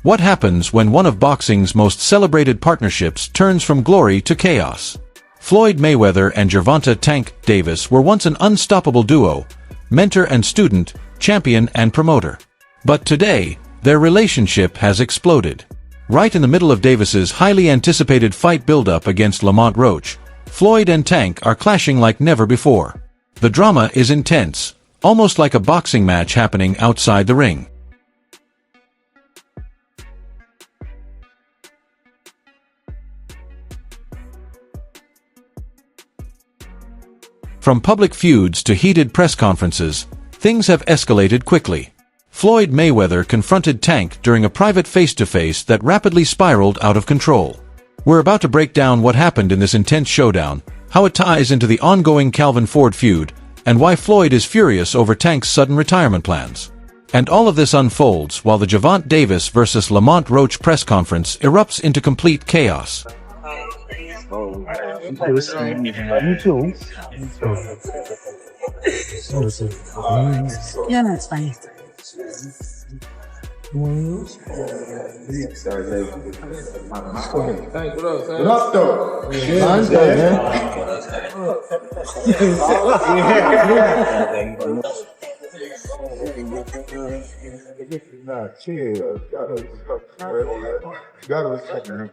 What happens when one of boxing's most celebrated partnerships turns from glory to chaos? Floyd Mayweather and Gervonta Tank Davis were once an unstoppable duo, mentor and student, champion and promoter. But today, their relationship has exploded. Right in the middle of Davis's highly anticipated fight build-up against Lamont Roach, Floyd and Tank are clashing like never before. The drama is intense, almost like a boxing match happening outside the ring. From public feuds to heated press conferences, things have escalated quickly. Floyd Mayweather confronted Tank during a private face-to-face that rapidly spiraled out of control. We're about to break down what happened in this intense showdown, how it ties into the ongoing Calvin Ford feud, and why Floyd is furious over Tank's sudden retirement plans. And all of this unfolds while the Gervonta Davis versus Lamont Roach press conference erupts into complete chaos. Yeah, that's fine. What up, though? Nah, chill. Gotta respect him.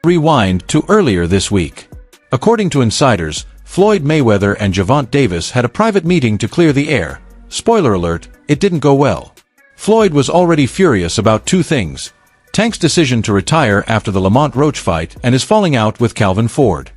Rewind to earlier this week. According to insiders, Floyd Mayweather and Gervonta Davis had a private meeting to clear the air. Spoiler alert, it didn't go well. Floyd was already furious about two things: Tank's decision to retire after the Lamont Roach fight and his falling out with Calvin Ford.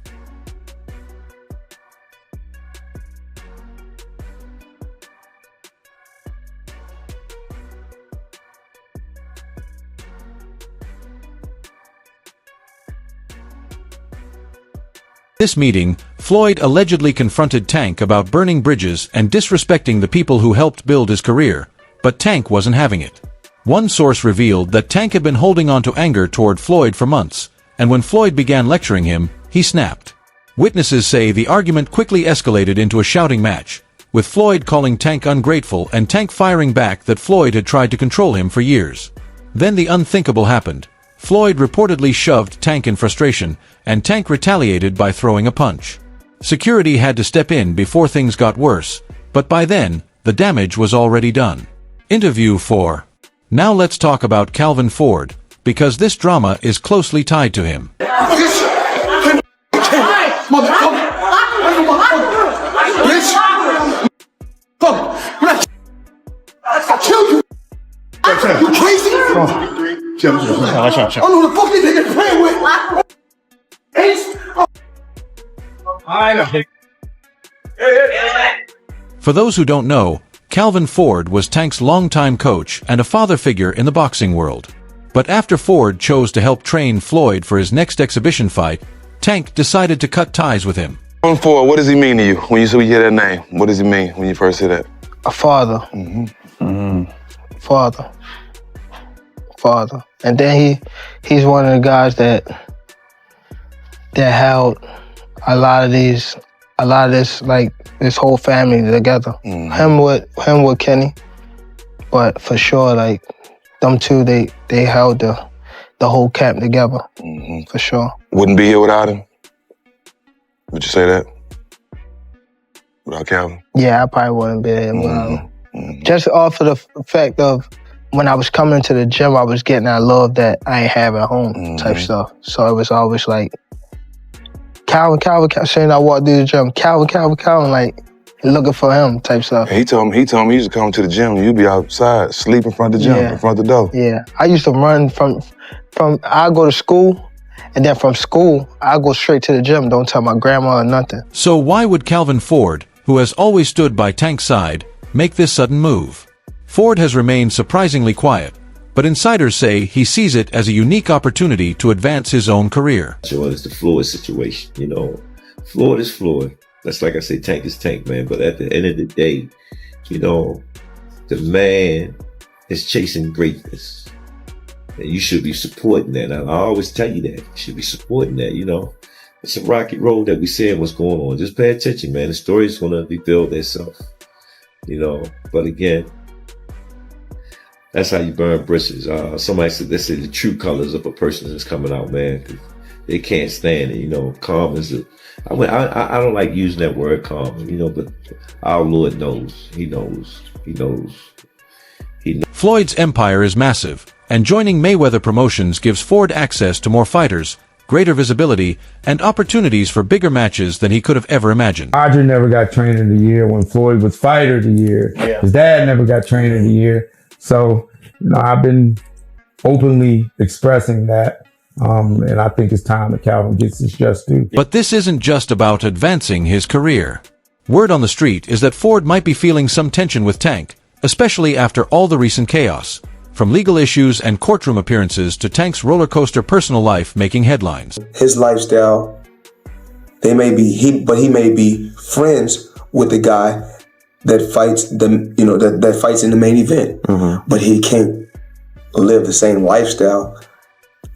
This meeting, Floyd allegedly confronted Tank about burning bridges and disrespecting the people who helped build his career, but Tank wasn't having it. One source revealed that Tank had been holding on to anger toward Floyd for months, and when Floyd began lecturing him, he snapped. Witnesses say the argument quickly escalated into a shouting match, with Floyd calling Tank ungrateful and Tank firing back that Floyd had tried to control him for years. Then the unthinkable happened. Floyd reportedly shoved Tank in frustration, and Tank retaliated by throwing a punch. Security had to step in before things got worse, but by then, the damage was already done. Interview 4. Now let's talk about Calvin Ford, because this drama is closely tied to him. You crazy? Chill. I don't know the fuck these niggas playing with. For those who don't know, Calvin Ford was Tank's longtime coach and a father figure in the boxing world. But after Ford chose to help train Floyd for his next exhibition fight, Tank decided to cut ties with him. Calvin Ford, what does he mean to you when you hear that name? What does he mean when you first hear that? A father. Father. And then he's one of the guys that held a lot of this, like this whole family together. Him with Kenny, but for sure, like them two, they held the whole camp together. For sure. Wouldn't be here without him. Would you say that? Without Calvin? Yeah, I probably wouldn't be here without him. Just off of the fact of when I was coming to the gym, I was getting that love that I ain't have at home type stuff. So it was always like, Calvin, saying I walked through the gym, Calvin, like looking for him type stuff. He told me he used to come to the gym and you'd be outside, sleep in front of the gym, in front of the door. Yeah, I used to run from I go to school, and then from school, I go straight to the gym, don't tell my grandma or nothing. So why would Calvin Ford, who has always stood by Tank's side, make this sudden move? Ford has remained surprisingly quiet, but insiders say he sees it as a unique opportunity to advance his own career. It's the Floyd situation, you know. Floyd is Floyd. That's like I say, Tank is Tank, man. But at the end of the day, you know, the man is chasing greatness. And you should be supporting that. And I always tell you that. You should be supporting that, you know. It's a rocky road that we seeing what's going on. Just pay attention, man. The story is going to rebuild itself, you know. But again, that's how you burn bridges. Somebody said, they say the true colors of a person is coming out, man. They can't stand it, you know. Calm is I don't like using that word calm, you know, but our Lord knows. He knows. He knows. Floyd's empire is massive, and joining Mayweather Promotions gives Ford access to more fighters, greater visibility, and opportunities for bigger matches than he could have ever imagined. Audrey never got Trainer of the Year when Floyd was Fighter of the Year. Yeah. His dad never got Trainer of the Year. So, you know, I've been openly expressing that. And I think it's time that Calvin gets his just due. But this isn't just about advancing his career. Word on the street is that Ford might be feeling some tension with Tank, especially after all the recent chaos, from legal issues and courtroom appearances to Tank's roller coaster personal life making headlines. His lifestyle, he may be friends with the guy that fights that fights in the main event, but he can't live the same lifestyle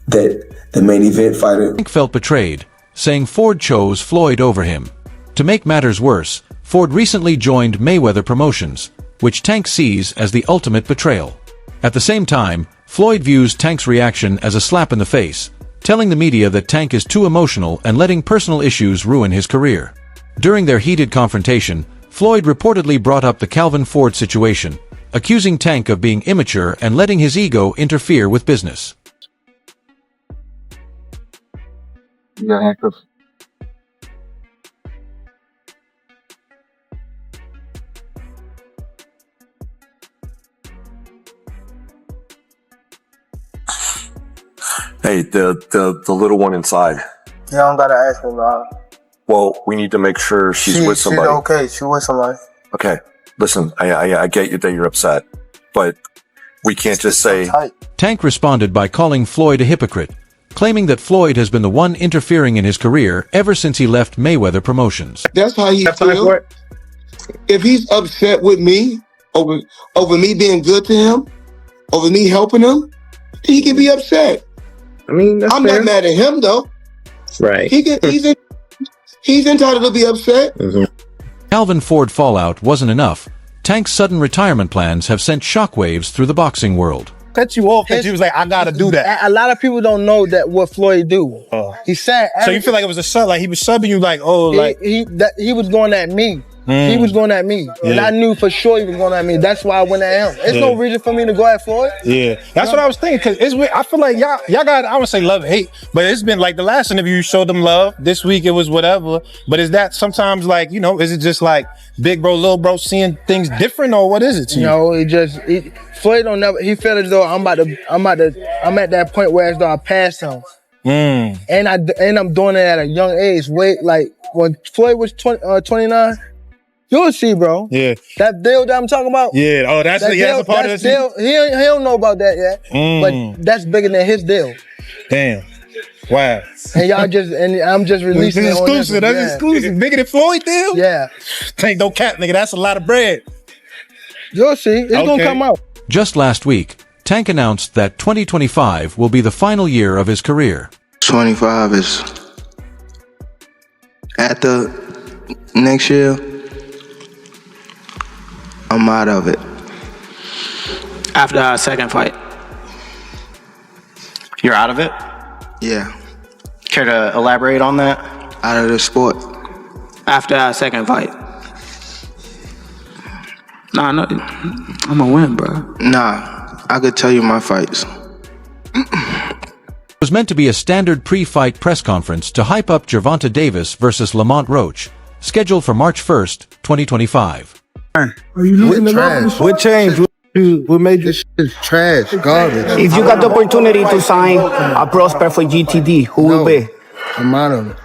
that the main event fighter. Tank felt betrayed, saying Ford chose Floyd over him. To make matters worse, Ford recently joined Mayweather Promotions, which Tank sees as the ultimate betrayal. At the same time, Floyd views Tank's reaction as a slap in the face, telling the media that Tank is too emotional and letting personal issues ruin his career. During their heated confrontation, Floyd reportedly brought up the Calvin Ford situation, accusing Tank of being immature and letting his ego interfere with business. You got handcuffs? Hey, the little one inside. You don't gotta ask me, no. Well, we need to make sure she's with somebody. She's okay. She's with somebody. Okay. Listen, I get you that you're upset, but we can't just say... Tank responded by calling Floyd a hypocrite, claiming that Floyd has been the one interfering in his career ever since he left Mayweather Promotions. That's how he feels. If he's upset with me over me being good to him, over me helping him, he can be upset. I mean, that's I'm fair. not mad at him though. Right. He's entitled to be upset. Calvin Ford fallout wasn't enough. Tank's sudden retirement plans have sent shockwaves through the boxing world. Cut you off because he was like, I gotta do that. A lot of people don't know that what Floyd do. He said. So you feel like it was a sub, like he was subbing you, like, oh, like he was going at me. He was going at me, and I knew for sure he was going at me. That's why I went at him. There's no reason for me to go at Floyd. Yeah, that's what I was thinking. Cause it's weird. I feel like y'all got, I wouldn't say love, hate, but it's been like the last interview you showed them love. This week it was whatever. But is that sometimes like, you know, is it just like big bro, little bro seeing things different, or what is it to you? No, Floyd don't never. He felt as though I'm at that point where as though I passed him. And I'm doing it at a young age. Wait, like when Floyd was 29. You'll see, bro. Yeah. That deal that I'm talking about. Yeah. Oh, that's a part of the deal. He don't know about that yet. But that's bigger than his deal. Damn. Wow. And I'm just releasing it. Exclusive. That's exclusive. Bigger than Floyd deal? Yeah. Tank no cap, nigga. That's a lot of bread. You'll see. It's gonna come out. Just last week, Tank announced that 2025 will be the final year of his career. 25 is at the next year. I'm out of it. After our second fight. You're out of it? Yeah. Care to elaborate on that? Out of the sport. After our second fight. Nah, no, I'm gonna win, bro. Nah, I could tell you my fights. It was meant to be a standard pre-fight press conference to hype up Gervonta Davis versus Lamont Roach, scheduled for March 1st, 2025. Are you losing the trash? What changed? What made this shit trash, garbage? If you got the opportunity to sign a prospect for GTD, who will be? I'm out of it.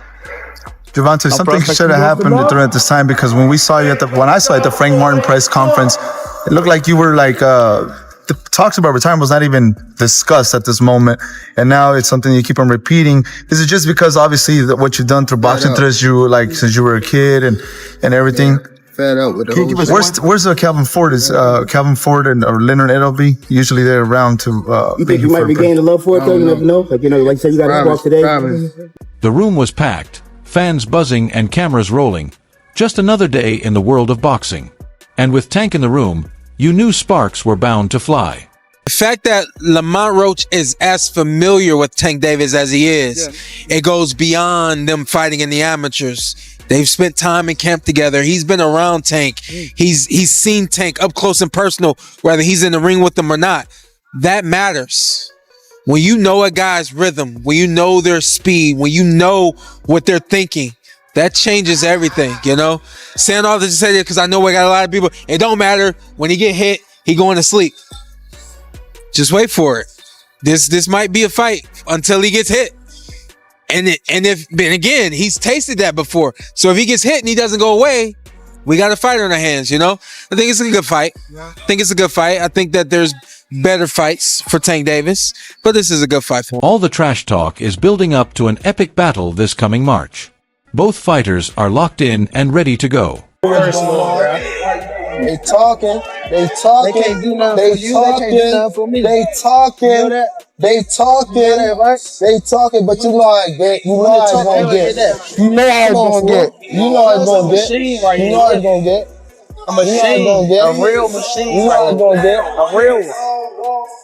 Gervonta, something should have happened during this time, because when I saw you at the Frank Martin press conference, it looked like you were like the talks about retirement was not even discussed at this moment, and now it's something you keep on repeating. Is it just because obviously what you've done through boxing since you were a kid and everything? Yeah. Fed up with the Where's Calvin Ford? Is Calvin Ford or Leonard Edelby? Usually they're around to. You think you might be gaining love for it though? You never know. Like like you said, you got to walk today. The room was packed, fans buzzing and cameras rolling. Just another day in the world of boxing. And with Tank in the room, you knew sparks were bound to fly. The fact that Lamont Roach is as familiar with Tank Davis as he is, it goes beyond them fighting in the amateurs. They've spent time in camp together. He's been around Tank. He's seen Tank up close and personal, whether he's in the ring with them or not. That matters. When you know a guy's rhythm, when you know their speed, when you know what they're thinking, that changes everything, you know? Saying all this to say that because I know we got a lot of people. It don't matter. When he get hit, he going to sleep. Just wait for it. This might be a fight until he gets hit. And again, he's tasted that before. So if he gets hit and he doesn't go away, we got a fight on our hands, you know? I think it's a good fight. I think that there's better fights for Tank Davis, but this is a good fight for him. All the trash talk is building up to an epic battle this coming March. Both fighters are locked in and ready to go. They talking. They talking. They can't do nothing for you. They can't do nothing for me. They talking. They talking. They talking. But you know how I get. You know how it's gonna get. You know how it's gonna get. You know how it's gonna get. You know how it's gonna get. A machine. A real machine. You know how it's gonna get. A real one.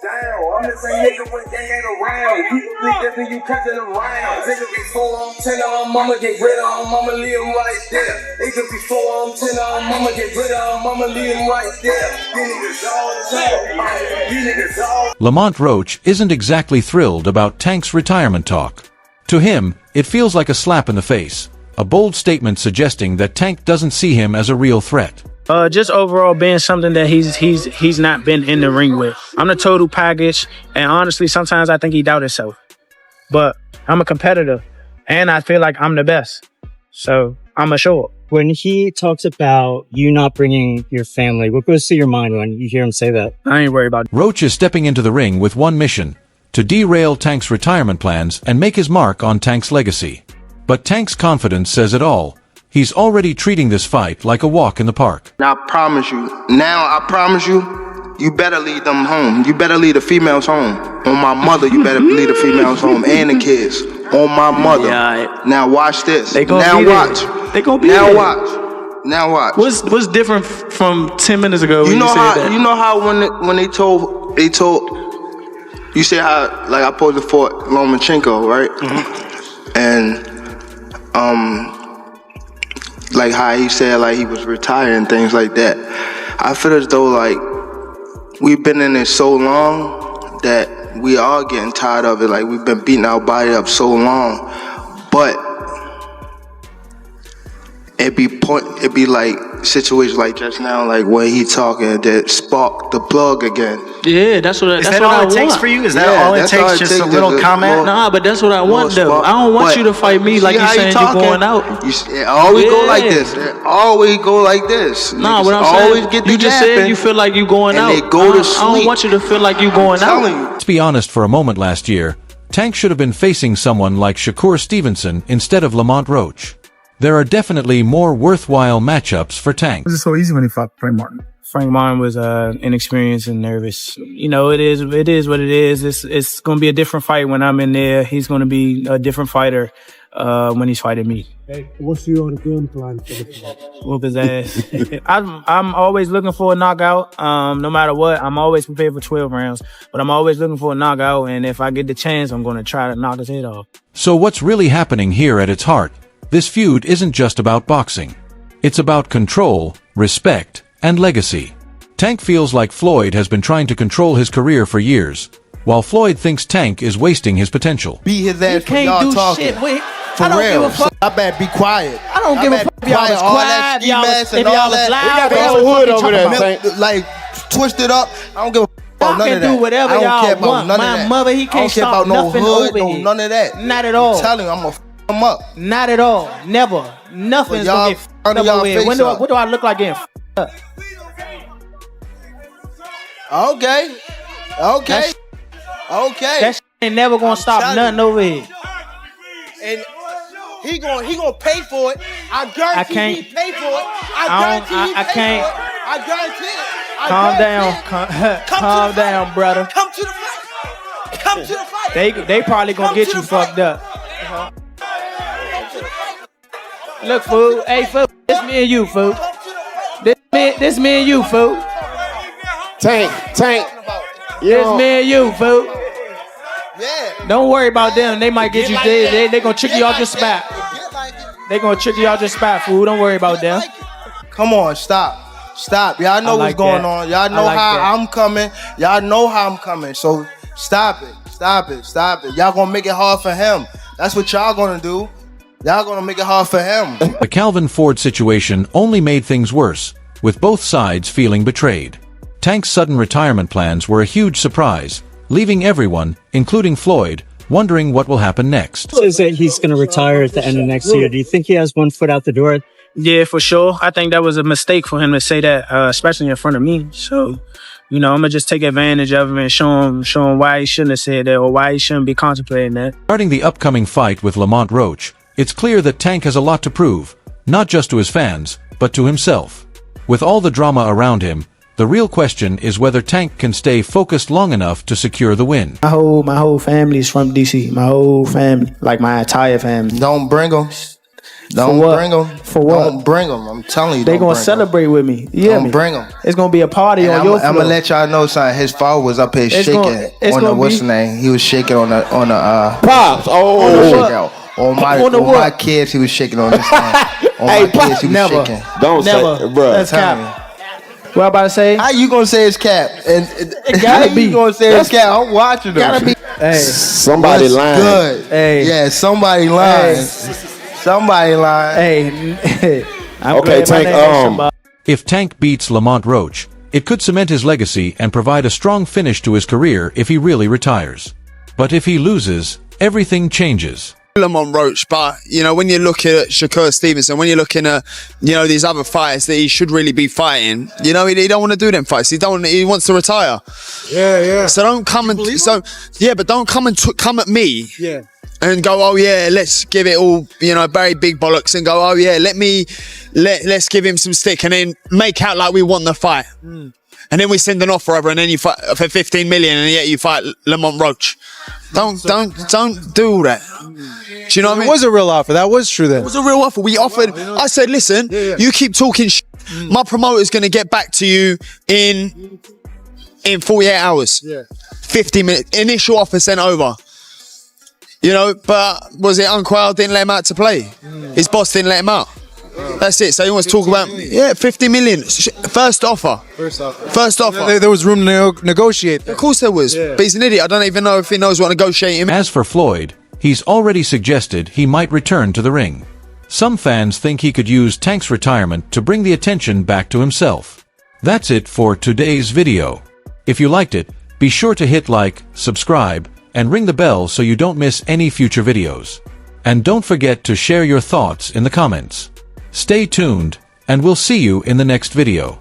I'm the same nigga when they ain't around. You think that you catching around. Nigga before I'm 10 on mama, get rid of mama, leave him right there. Nigga before I'm 10 on mama, get rid of mama, leave him right there. You niggas all the time. You niggas all. Lamont Roach isn't exactly thrilled about Tank's retirement talk. To him, it feels like a slap in the face, a bold statement suggesting that Tank doesn't see him as a real threat. Just overall being something that he's not been in the ring with. I'm the total package, and honestly, sometimes I think he doubts himself. But I'm a competitor, and I feel like I'm the best. So I'm a show up. When he talks about you not bringing your family, what goes through your mind when you hear him say that? I ain't worried about it. Roach is stepping into the ring with one mission: to derail Tank's retirement plans and make his mark on Tank's legacy. But Tank's confidence says it all. He's already treating this fight like a walk in the park. Now I promise you, you better lead them home. You better lead the females home. On my mother, you better lead the females home and the kids. On my mother. Yeah, now watch this. They gonna now be watch. There. They gonna be now there. watch. Now watch. What's different from 10 minutes ago? You know how when they told you said how like I posed for Lomachenko, right? Mm-hmm. And like how he said like he was retired and things like that. I feel as though like we've been in it so long that we are getting tired of it. Like we've been beating our body up so long, but it be like situations like just now, like when he talking that spark the plug again. Yeah, that's what I want. Is that all it takes for you? Is that all it takes? Just a little comment? Nah, but that's what I want though. I don't want you to fight me like you saying you're going out. It always go like this. It always go like this. Nah, what I'm saying, you just said you feel like you going out. They go to sleep. I don't want you to feel like you going out. Let's be honest for a moment. Last year, Tank should have been facing someone like Shakur Stevenson instead of Lamont Roach. There are definitely more worthwhile matchups for Tank. It was so easy when he fought Frank Martin. Frank Martin was inexperienced and nervous. You know, it is what it is. It's going to be a different fight when I'm in there. He's going to be a different fighter when he's fighting me. Hey, what's your game plan for the fight? Whoop his ass. I'm always looking for a knockout. No matter what, I'm always prepared for 12 rounds. But I'm always looking for a knockout, and if I get the chance, I'm going to try to knock his head off. So what's really happening here at its heart? This feud isn't just about boxing. It's about control, respect, and legacy. Tank feels like Floyd has been trying to control his career for years, while Floyd thinks Tank is wasting his potential. Beat his ass for y'all talking. For real. So I better be quiet. I don't give a fuck if y'all was quiet, if y'all was loud. We got the whole hood over there, like twisted up. I don't give a fuck about none of that. Do whatever y'all want. My mother, he can't stop nothing over here. None of that. Not at all. I'm telling you, I'm gonna him up. Not at all. Never. Nothing's gonna get over here. What do I look like getting up? Okay. That ain't never gonna stop nothing over here. And he gonna pay for it. I guarantee he pay for it. I guarantee it. Calm down. Calm down, brother. Come to the fight. Come to the fight. They probably gonna get you fucked up. Look, fool. Hey, fool. This me and you, fool. This me and you, fool. Tank. This me and you, fool. Yeah. Don't worry about them. They might get you. They gonna trick you out your spot. They gonna trick you out your spot, fool. Don't worry about them. Come on, stop. Y'all know what's going on. Y'all know how I'm coming. Y'all know how I'm coming. So stop it. Y'all gonna make it hard for him. That's what y'all gonna do. Y'all gonna make it hard for him. The Calvin Ford situation only made things worse, with both sides feeling betrayed. Tank's sudden retirement plans were a huge surprise, leaving everyone, including Floyd, wondering what will happen next. Is it he's going to retire at the end of next year? Do you think he has one foot out the door? Yeah, for sure. I think that was a mistake for him to say that, especially in front of me. So, I'm gonna just take advantage of him and show him why he shouldn't have said that or why he shouldn't be contemplating that. Regarding the upcoming fight with Lamont Roach, it's clear that Tank has a lot to prove, not just to his fans, but to himself. With all the drama around him, the real question is whether Tank can stay focused long enough to secure the win. My whole family is from DC. My whole family, like my entire family. Don't bring them. Don't bring them. For what? Don't bring them. I'm telling you. They gonna celebrate with me. Don't bring them. It's gonna be a party on your floor. I'm gonna let y'all know something. His father was up here shaking on the what's the name? He was shaking on the Pops. On my kids, he was shaking on this thing. On my kids, he was shaking. Don't say, bro. That's cap. What I about to say? How you gonna say it's cap? And it gotta be. You gonna say it's cap? I'm watching them. Gotta be. Hey, somebody lying. Good. Hey, yeah, somebody lying. Hey. Somebody lying. Hey, okay, Tank. If Tank beats Lamont Roach, it could cement his legacy and provide a strong finish to his career if he really retires. But if he loses, everything changes. Lamont Roach, but when you're looking at Shakur Stevenson, when you're looking at these other fighters that he should really be fighting, he don't want to do them fights. He wants to retire. Yeah. So don't come and but don't come and come at me. Yeah. And go, oh yeah, let's give it all, very big bollocks, and go, oh yeah, let's give him some stick, and then make out like we want the fight, and then we send an offer over, and then you fight for 15 million, and yet you fight Lamont Roach. Don't do all that. Do you know what I mean? It was a real offer. That was true then. It was a real offer. We offered. I said, listen, you keep talking my promoter's going to get back to you in 48 hours. 50 minutes. Initial offer sent over. But was it Unquail didn't let him out to play? His boss didn't let him out. That's it. So he wants to talk about 50 million. First offer. There was room to negotiate. Of course there was. But he's an idiot. I don't even know if he knows what negotiating means. As for Floyd, he's already suggested he might return to the ring. Some fans think he could use Tank's retirement to bring the attention back to himself. That's it for today's video. If you liked it, be sure to hit like, subscribe, and ring the bell so you don't miss any future videos. And don't forget to share your thoughts in the comments. Stay tuned, and we'll see you in the next video.